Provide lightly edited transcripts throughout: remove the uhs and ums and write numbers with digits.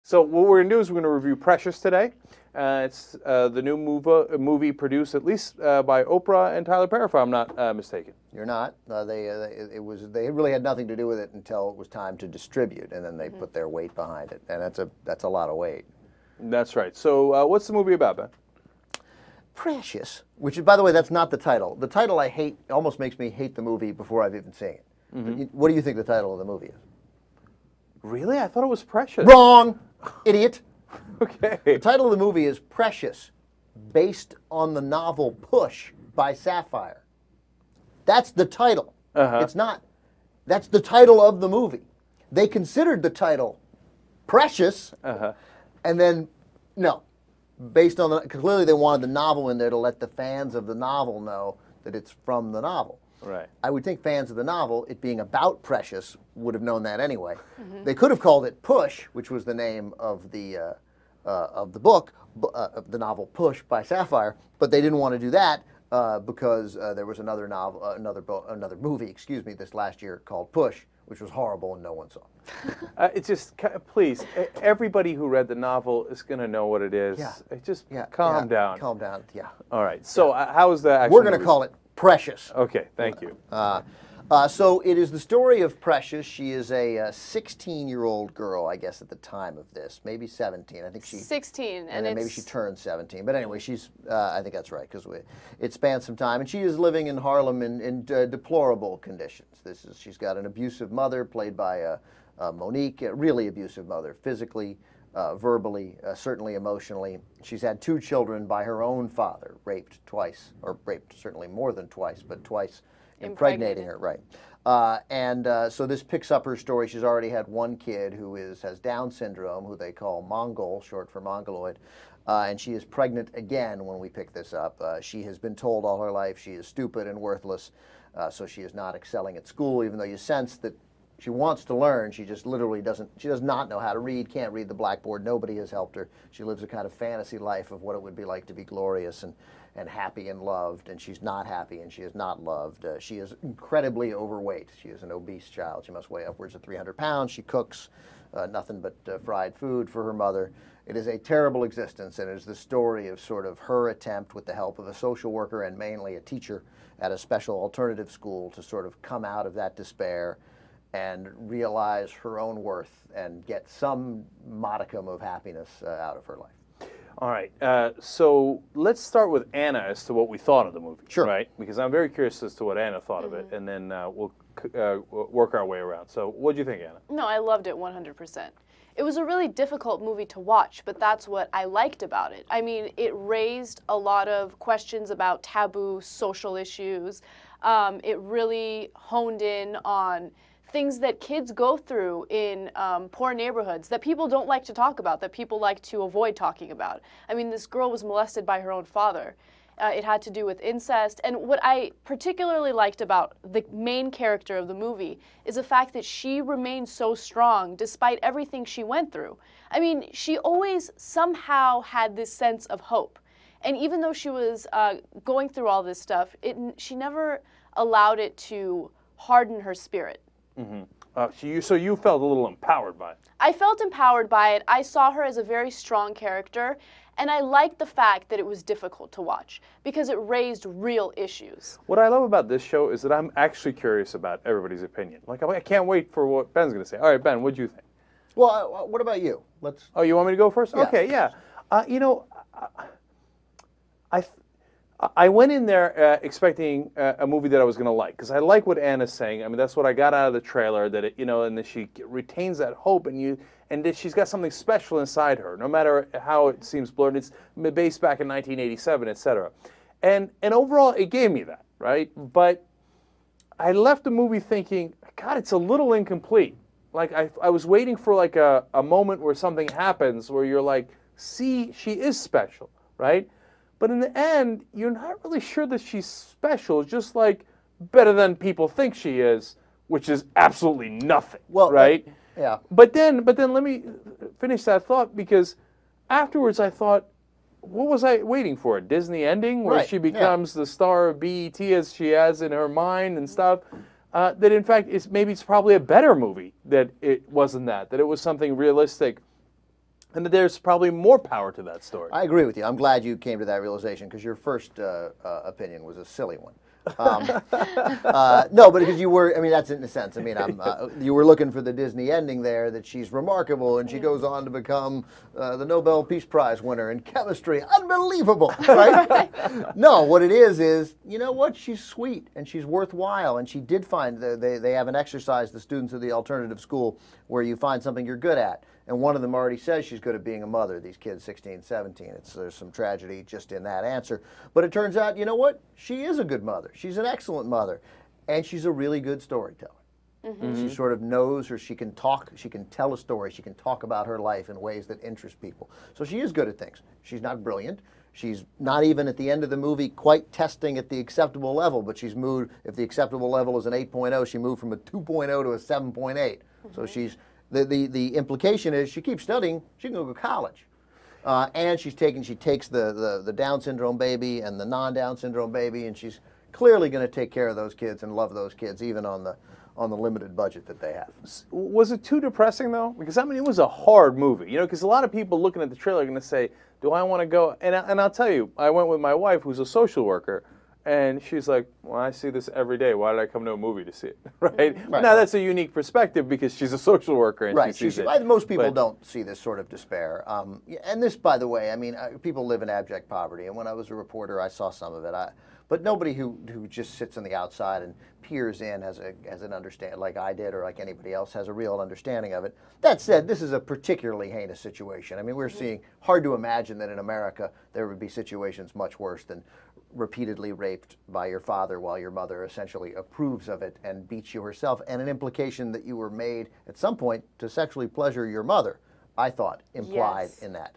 So what we're going to do is we're going to review Precious today. It's the new movie produced at least by Oprah and Tyler Perry, if I'm not mistaken. You're not. They really had nothing to do with it until it was time to distribute, and then they put their weight behind it, and that's a lot of weight. That's right. So what's the movie about, Ben? Precious, which is, by the way, that's not the title. The title I hate almost makes me hate the movie before I've even seen it. What do you think the title of the movie is? Really? I thought it was Precious. Wrong, idiot. Okay. The title of the movie is Precious, based on the novel Push by Sapphire. That's the title. It's not. That's the title of the movie. They considered the title Precious, and then, no. Based on clearly they wanted the novel in there to let the fans of the novel know that it's from the novel. Right. I would think fans of the novel, it being about Precious, would have known that anyway. They could have called it Push, which was the name of the book, the novel Push by Sapphire, but they didn't want to do that because there was another novel, another movie, excuse me, this last year called Push, which was horrible and no one saw. It's just, please, everybody who read the novel is going to know what it is. Just calm down. Calm down, yeah. All right. So how is that? We're going to call it Precious. Okay, thank you. So it is the story of Precious. She is a 16-year-old girl, I guess, at the time of this. Maybe 17. I think she 16, and then maybe she turned 17. But anyway, she's. I think that's right because it spans some time, and she is living in Harlem in deplorable conditions. She's got an abusive mother played by Monique, a really abusive mother, physically, verbally, certainly emotionally. She's had 2 children by her own father, raped twice, or raped certainly more than twice, but twice. Impregnating her, right. So this picks up her story. She's already had 1 kid who has Down syndrome, who they call Mongol, short for Mongoloid, and she is pregnant again when we pick this up. She has been told all her life she is stupid and worthless, so she is not excelling at school, even though you sense that she wants to learn. She just literally doesn't. She does not know how to read, can't read the blackboard. Nobody has helped her. She lives a kind of fantasy life of what it would be like to be glorious and happy and loved, and she's not happy and she is not loved. She is incredibly overweight. She is an obese child. She must weigh upwards of 300 pounds. She cooks nothing but fried food for her mother. It is a terrible existence, and it is the story of sort of her attempt with the help of a social worker and mainly a teacher at a special alternative school to sort of come out of that despair and realize her own worth and get some modicum of happiness out of her life. All right. So let's start with Anna as to what we thought of the movie. Sure. Right? Because I'm very curious as to what Anna thought of it, and then we'll work our way around. So what did you think, Anna? No, I loved it 100%. It was a really difficult movie to watch, but that's what I liked about it. I mean, it raised a lot of questions about taboo social issues. It really honed in on things that kids go through in poor neighborhoods that people don't like to talk about, that people like to avoid talking about. I mean, this girl was molested by her own father. It had to do with incest. And what I particularly liked about the main character of the movie is the fact that she remained so strong despite everything she went through. I mean, she always somehow had this sense of hope. And even though she was going through all this stuff, she never allowed it to harden her spirit. So you felt a little empowered by it. I felt empowered by it. I saw her as a very strong character, and I liked the fact that it was difficult to watch because it raised real issues. What I love about this show is that I'm actually curious about everybody's opinion. Like, I can't wait for what Ben's going to say. All right, Ben, what do you think? Well, what about you? Oh, you want me to go first? Yeah. Okay, yeah. I went in there expecting a movie that I was going to like, because I like what Anna's saying. I mean, that's what I got out of the trailer, that it, and that she retains that hope, and that she's got something special inside her, no matter how it seems blurred. It's based back in 1987, etc. And overall, it gave me that, right? But I left the movie thinking, God, it's a little incomplete. Like, I was waiting for like a moment where something happens where you're like, see, she is special, right? But in the end, you're not really sure that she's special, just like better than people think she is, which is absolutely nothing, right? Yeah. But then let me finish that thought, because afterwards I thought, what was I waiting for? A Disney ending where she becomes the star of BET as she has in her mind and stuff? That in fact, it's probably a better movie that it wasn't that it was something realistic and that there's probably more power to that story. I agree with you. I'm glad you came to that realization because your first opinion was a silly one. No, but because you were, I mean, that's in a sense. I mean, you were looking for the Disney ending there, that she's remarkable and she goes on to become the Nobel Peace Prize winner in chemistry. Unbelievable, right? No, what it is, you know what? She's sweet and she's worthwhile. And she did find, they have an exercise, the students of the alternative school, where you find something you're good at. And one of them already says she's good at being a mother, these kids, 16, 17. There's some tragedy just in that answer. But it turns out, you know what? She is a good mother. She's an excellent mother. And she's a really good storyteller. She sort of knows, or she can talk, she can tell a story, she can talk about her life in ways that interest people. So she is good at things. She's not brilliant. She's not even at the end of the movie quite testing at the acceptable level, but she's moved, if the acceptable level is an 8.0, she moved from a 2.0 to a 7.8. So she's... The implication is she keeps studying, she can go to college. And she takes the Down syndrome baby and the non-Down syndrome baby, and she's clearly going to take care of those kids and love those kids, even on the limited budget that they have. Was it too depressing, though? Because, I mean, it was a hard movie, you know, because a lot of people looking at the trailer are going to say, do I want to go? And I'll tell you, I went with my wife, who's a social worker, and she's like, well, I see this every day. Why did I come to a movie to see it? Right? Now, that's a unique perspective because she's a social worker and she sees it. Most people don't see this sort of despair. And this, by the way, I mean, people live in abject poverty. And when I was a reporter, I saw some of it. But nobody who just sits on the outside and peers in has an understanding, like I did or like anybody else, has a real understanding of it. That said, this is a particularly heinous situation. I mean, we're seeing, hard to imagine that in America there would be situations much worse than repeatedly raped by your father while your mother essentially approves of it and beats you herself, and an implication that you were made at some point to sexually pleasure your mother, I thought, implied in that.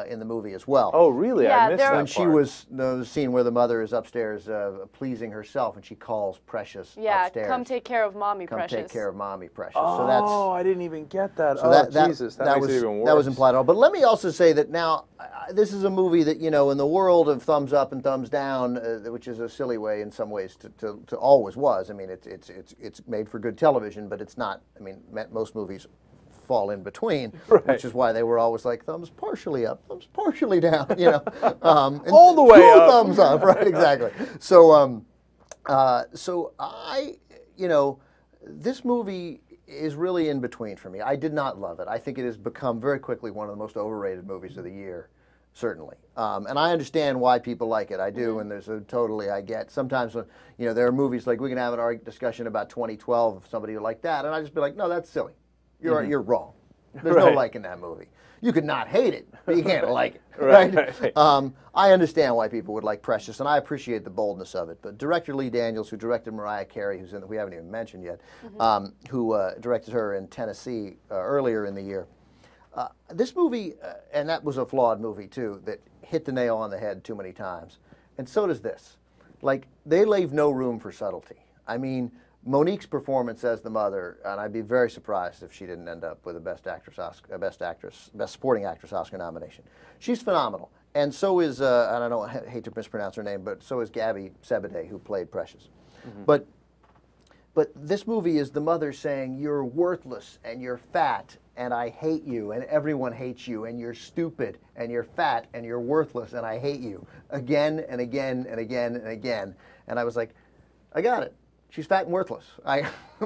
In the movie as well. Oh, really? Yeah, I missed that When part. she was, the scene where the mother is upstairs pleasing herself, and she calls Precious upstairs. Come take care of Mommy Precious. Come take care of Mommy Precious. Oh, So that's, I didn't even get that. so Jesus, that makes it even worse. That was implied. But let me also say that now, this is a movie that, you know, in the world of thumbs up and thumbs down, which is a silly way in some ways to always was. I mean, it's made for good television, but it's not. I mean, most movies fall in between, which is why they were always like thumbs partially up, thumbs partially down, you know, and all the way up, thumbs up, right? Exactly. So, so you know, this movie is really in between for me. I did not love it. I think it has become very quickly one of the most overrated movies of the year, certainly. And I understand why people like it. I do, and there's a totally I get. Sometimes when, you know, there are movies like we can have an discussion about 2012 of somebody like that, and I just be like, no, that's silly. You're wrong. There's no like in that movie. You could not hate it, but you can't like it, right? I understand why people would like Precious, and I appreciate the boldness of it. But director Lee Daniels, who directed Mariah Carey, who's in we haven't even mentioned yet, who directed her in Tennessee earlier in the year. This movie, and that was a flawed movie too, that hit the nail on the head too many times. And so does this. Like, they leave no room for subtlety. I mean, Monique's performance as the mother, and I'd be very surprised if she didn't end up with a Best Supporting Actress Oscar nomination. She's phenomenal, and so is and I don't hate to mispronounce her name, but so is Gabby Sebede, who played Precious. But this movie is the mother saying, "You're worthless and you're fat, and I hate you, and everyone hates you, and you're stupid, and you're fat, and you're worthless, and I hate you," again and again and again and again. And I was like, I got it. She's fat and worthless.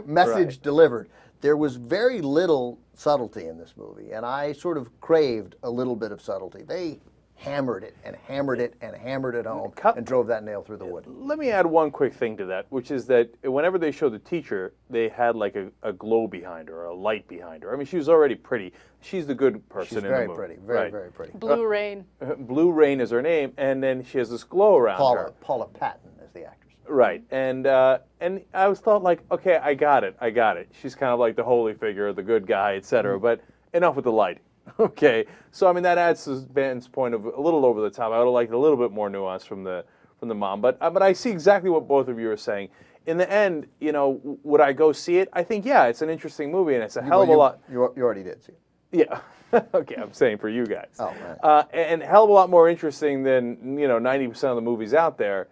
Message delivered. There was very little subtlety in this movie, and I sort of craved a little bit of subtlety. They hammered it and hammered it and hammered it home and drove that nail through the wood. Let me add one quick thing to that, which is that whenever they showed the teacher, they had like a glow behind her, a light behind her. I mean, she was already pretty. She's the good person in the movie. She's very pretty, very, very pretty. Blue Rain. Blue Rain is her name, and then she has this glow around her. Paula Patton is the actress. Right, and I was thought like, okay, I got it. She's kind of like the holy figure, the good guy, etc. But enough with the lighting. Okay, so I mean that adds to Ben's point of a little over the top. I would have liked a little bit more nuance from the mom, but I see exactly what both of you are saying. In the end, you know, would I go see it? I think yeah, it's an interesting movie, and it's a hell of a lot. You already did see Yeah. it. Okay, I'm saying for you guys. Oh, right. And a hell of a lot more interesting than 90% of the movies out there.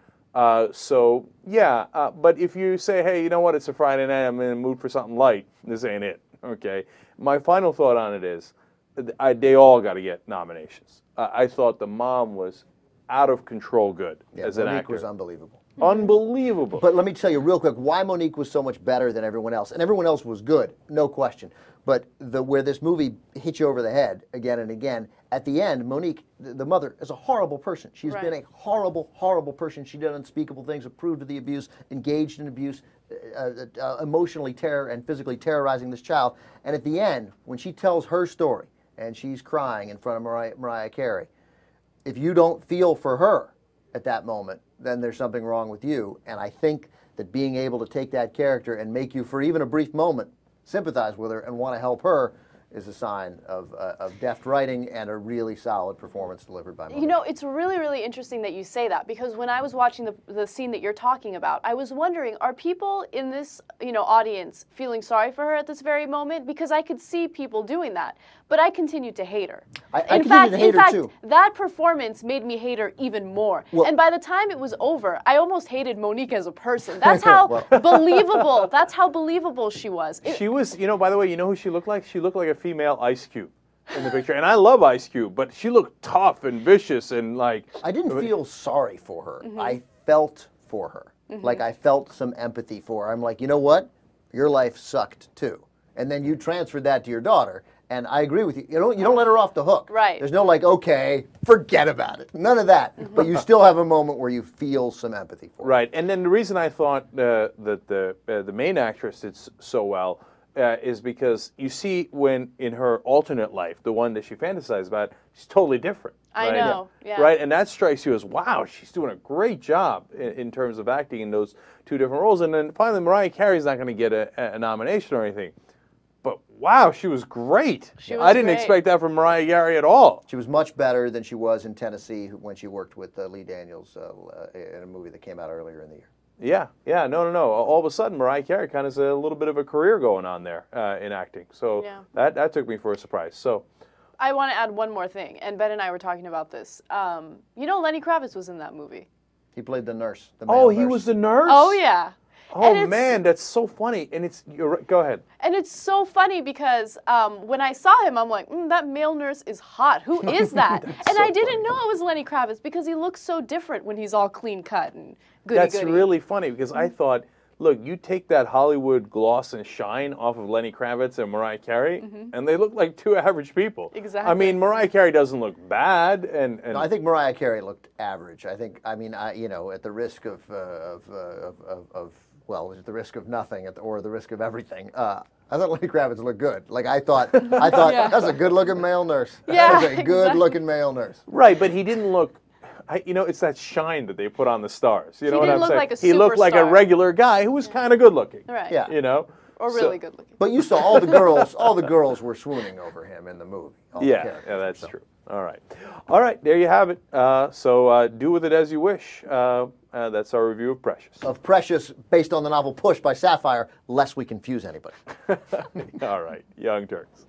So yeah, but if you say, hey, you know what, it's a Friday night, I'm in the mood for something light, this ain't it. Okay. My final thought on it is, they all got to get nominations. I thought the mom was out of control good as an Monique actor. was unbelievable. Unbelievable. But let me tell you real quick why Monique was so much better than everyone else. And everyone else was good, no question. But where this movie hits you over the head again and again, at the end, Monique, the mother, is a horrible person. She's been a horrible, horrible person. She did unspeakable things, approved of the abuse, engaged in abuse, emotionally and physically terrorizing this child. And at the end, when she tells her story, and she's crying in front of Mariah Carey, if you don't feel for her at that moment, then there's something wrong with you. And I think that being able to take that character and make you, for even a brief moment, sympathize with her and want to help her is a sign of deft writing and a really solid performance delivered by Monique. You know, it's really, really interesting that you say that, because when I was watching the scene that you're talking about, I was wondering, are people in this, audience feeling sorry for her at this very moment? Because I could see people doing that, but I continued to hate her. In fact, that performance made me hate her even more. Well, and by the time it was over, I almost hated Monique as a person. That's how believable. That's how believable she was. She was, by the way, you know who she looked like? She looked like a female Ice Cube in the picture. And I love Ice Cube, but she looked tough and vicious and like... I didn't feel sorry for her. I felt for her. Like I felt some empathy for her. I'm like, you know what? Your life sucked too. And then you transferred that to your daughter. And I agree with you. You don't let her off the hook. Right. There's no like, okay, forget about it. None of that. But you still have a moment where you feel some empathy for her. Right. And then the reason I thought that the main actress did so well is because you see when in her alternate life, the one that she fantasized about, she's totally different. I know. Yeah. Right. And that strikes you as, wow, she's doing a great job in terms of acting in those two different roles. And then finally, Mariah Carey's not going to get a nomination or anything. But wow, she was great. I didn't expect that from Mariah Carey at all. She was much better than she was in Tennessee when she worked with Lee Daniels in a movie that came out earlier in the year. Yeah, no. All of a sudden, Mariah Carey kind of has a little bit of a career going on there in acting. So that took me for a surprise. So I want to add one more thing, and Ben and I were talking about this. Lenny Kravitz was in that movie. He played the nurse. He was the nurse? Oh, yeah. Oh, man, that's so funny. And go ahead. And it's so funny because when I saw him, I'm like, that male nurse is hot. Who is that? And I didn't know it was Lenny Kravitz because he looks so different when he's all clean cut and goody-goody. That's really funny because I thought, look, you take that Hollywood gloss and shine off of Lenny Kravitz and Mariah Carey, and they look like two average people. Exactly. I mean, Mariah Carey doesn't look bad, and no, I think Mariah Carey looked average. At the risk of at the risk of nothing or the risk of everything. I thought Lenny Kravitz looked good. Like I thought that's a good-looking male nurse. Yeah, that is a good-looking male nurse. Right, but he didn't look. It's that shine that they put on the stars. You know what I'm saying? Like he looked like a regular guy who was kind of good looking. Right. Yeah. Or really good looking. But you saw all the girls. All the girls were swooning over him in the movie. Yeah, that's true. All right. There you have it. So do with it as you wish. That's our review of Precious. Of Precious, based on the novel Push by Sapphire, lest we confuse anybody. All right, Young Turks.